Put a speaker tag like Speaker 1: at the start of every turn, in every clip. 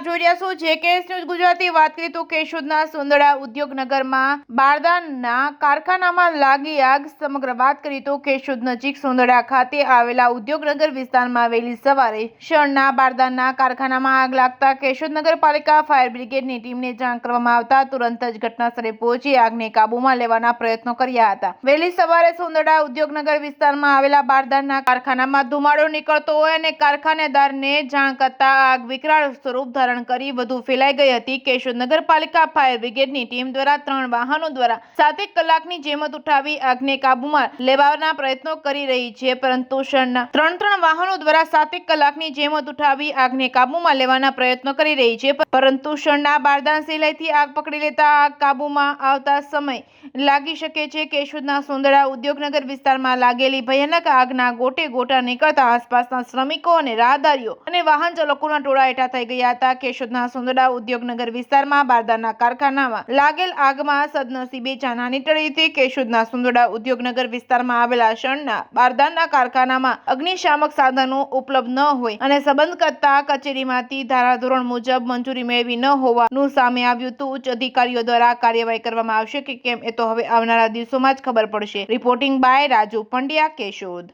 Speaker 1: જોઈ રહ્યા છો જેકેએસ ન્યૂઝ ગુજરાતી। વાત કરીએ તો કેશોદના સુંદડા ઉદ્યોગનગરમાં બારદાનના કારખાનામાં લાગી આગ। સમગ્ર વાત કરીએ તો કેશોદ નજીક સુંદડા ખાતે આવેલા ઉદ્યોગનગર વિસ્તારમાં વહેલી સવારે શણના બારદાનના કારખાનામાં આગ લાગતા કેશોદ નગરપાલિકા ફાયર બ્રિગેડની ટીમને જાણ કરવામાં આવતા તુરંત જ ઘટનાસ્થળે પહોંચી આગને કાબૂમાં લેવાના પ્રયત્નો કર્યા હતા। વહેલી સવારે સુંદડા ઉદ્યોગનગર વિસ્તારમાં આવેલા બારદાનના કારખાનામાં ધુમાડો નીકળતો હોય અને કારખાનેદારને જાણ કરતા આગ વિકરાળ સ્વરૂપ ધારણ કરી વધુ ફેલાઈ ગઈ હતી। કેશોદ નગરપાલિકા ફાયર બ્રિગેડની ટીમ દ્વારા 3 વાહનો દ્વારા 7 કલાકની જહેમત ઉઠાવી આગને કાબૂમાં લેવાના પ્રયત્નો કરી રહી છે, પરંતુ શણના 3 વાહનો દ્વારા 7 કલાકની જહેમત ઉઠાવી આગને કાબૂમાં લેવાના પ્રયત્નો કરી રહી છે, પરંતુ શણના બારદાન સિલાઈથી આગ પકડી લેતા આગ કાબૂમાં આવતા સમય લાગી શકે છે। કેશોદના સુંદડા ઉદ્યોગનગર વિસ્તારમાં લાગેલી ભયાનક આગના ગોટે ગોટા નીકળતા આસપાસના શ્રમિકો અને રાહદારીઓ અને વાહન ચાલકોના ટોળા હેઠા થઈ ગયા હતા। કેશોદના સુંદડા ઉદ્યોગનગર વિસ્તારમાં બારદાનના કારખાનામાં લાગેલ આગમાં સદનસીબે જાનહાની ટળી હતી। કેશોદના સુંદડા ઉદ્યોગનગર વિસ્તારમાં આવેલા શણના બારદાનના કારખાનામાં અગ્નિશામક સાધનો ઉપલબ્ધ ન હોય અને સંબંધ કરતા કચેરીમાંથી ધારાધોરણ મુજબ મંજૂરી મેળવી ન હોવાનું સામે આવ્યું હતું। ઉચ્ચ અધિકારીઓ દ્વારા કાર્યવાહી કરવામાં આવશે કે કેમ એ તો હવે આવનારા દિવસોમાં જ ખબર પડશે। Reporting by Raju Pandya, Keshod.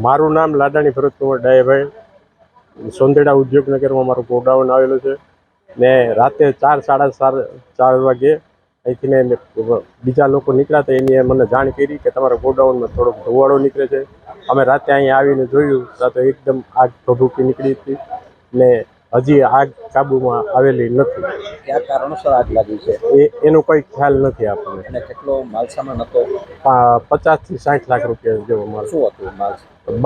Speaker 2: મારું નામ લાડાણી ભરતકુમાર ડાયાભાઈ। સોંદેડા ઉદ્યોગનગરમાં મારું ગોડાઉન આવેલું છે ને રાતે 4:30 વાગે અહીંથી બીજા લોકો નીકળ્યા હતા, એની મને જાણ કરી કે તમારા ગોડાઉનમાં થોડોક ધુવાડો નીકળે છે। અમે રાતે અહીંયા આવીને જોયું તો એકદમ આગ ભભૂકી નીકળી હતી ને હજી આગ કાબૂમાં આવેલી નથી।
Speaker 3: કયા કારણોસર આગ લાગી છે
Speaker 2: એનો કોઈ ખ્યાલ નથી આપણને।
Speaker 3: અને કેટલો માલસામાન હતો?
Speaker 2: 50 થી 60 લાખ રૂપિયા જેવો માલ।
Speaker 3: શું હતું માલ?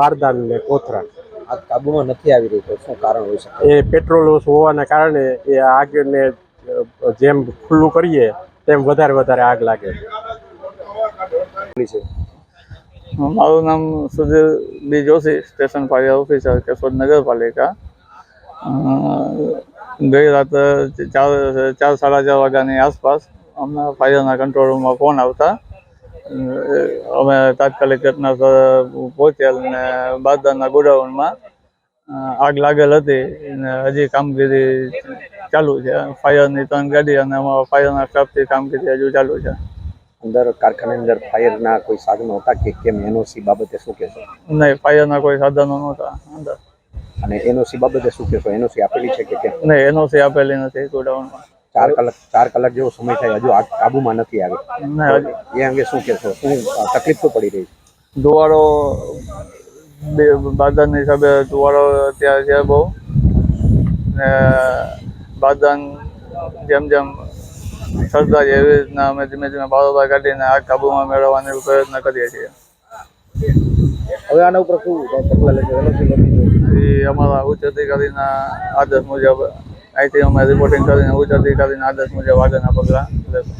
Speaker 2: બારદાન ને કોથરા।
Speaker 3: આગ કાબૂમાં નથી આવી રહી તો શું કારણ હોઈ શકે?
Speaker 2: એ પેટ્રોલ ઓછું હોવાના કારણે એ આગને જેમ ખુલ્લું કરીએ તેમ વધારે આગ લાગે છે।
Speaker 4: મારું નામ Sudhir B Joshi, station fire officer, Keshod નગરપાલિકા। ગઈ રાતે 4:30 વાગ્યાની આસપાસ અમને ફાયરના કંટ્રોલ રૂમમાં ફોન આવતા અમે તાત્કાલિક ઘટના પહોંચ્યા અને બારદાનના ગોડાઉનમાં આગ લાગેલ હતી અને હજી કામગીરી ચાલુ છે। ફાયરની 3 ગાડી અને અમારા ફાયરના સ્ટાફથી કામગીરી હજુ ચાલુ છે।
Speaker 3: અંદર કારખાનાની અંદર ફાયરના કોઈ સાધનો હતા કે કેમ? એનઓસી બાબતે શું કહેશો?
Speaker 4: નહીં, ફાયરના કોઈ સાધનો નહોતા અંદર।
Speaker 3: અને એનઓસી બાબતે શું કહેશો? એનઓસી આપેલી છે કે કેમ?
Speaker 4: નહીં, એનઓસી આપેલી નથી ગોડાઉનમાં।
Speaker 3: 4 કલાક જેવો સમય થાય હજુ આગ કાબૂમાં નથી આવી, એ અંગે શું કહેશો? શું તકલીફ તો પડી રહી છે?
Speaker 4: ધુવાડો બારદાનની હિસાબે ધુવાડો ત્યાં છે બહુ, ને બારદાન જેમ સર્જાય એવી રીતના અમે ધીમે બારોબાર કાઢીને આગ કાબૂમાં મેળવવાનો પ્રયત્ન કરીએ છીએ।
Speaker 3: હવે આના ઉપર શું પગલાં લેશો?
Speaker 4: એ અમારા ઉચ્ચ અધિકારીના આદેશ મુજબ અહીંથી અમે રિપોર્ટિંગ કરીને ઉચ્ચ અધિકારીના આદેશ મુજબ આગળના પગલાં લેશું।